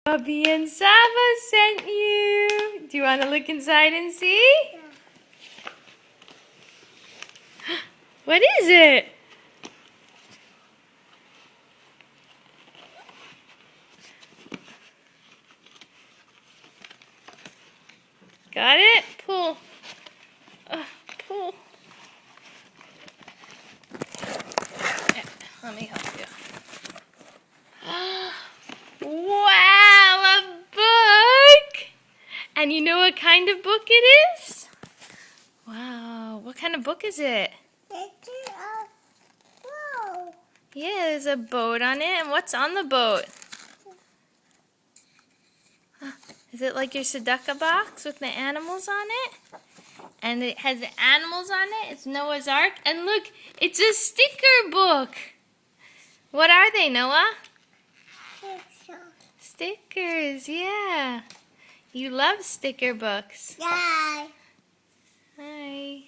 Bubbie and Saba sent you. Do you want to look inside and see? Yeah. What is it? Got it? Pull. Pull. Yeah, let me help you. Wow, a book! And you know what kind of book it is? Wow, what kind of book is it? It's a boat. Yeah, there's a boat on it. And what's on the boat? Is it like your Sudoku box with the animals on it? And it has the animals on it. It's Noah's Ark. And look, it's a sticker book. What are they, Noah? Stickers, yeah. You love sticker books. Yeah. Hi.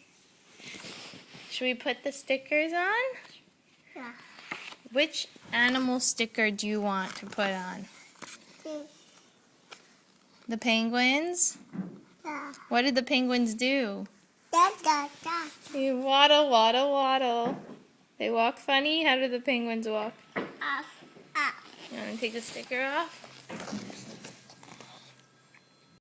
Should we put the stickers on? Yeah. Which animal sticker do you want to put on? The penguins? Yeah. What did the penguins do? Da. They waddle, waddle, waddle. They walk funny? How do the penguins walk? Off. You want to take the sticker off?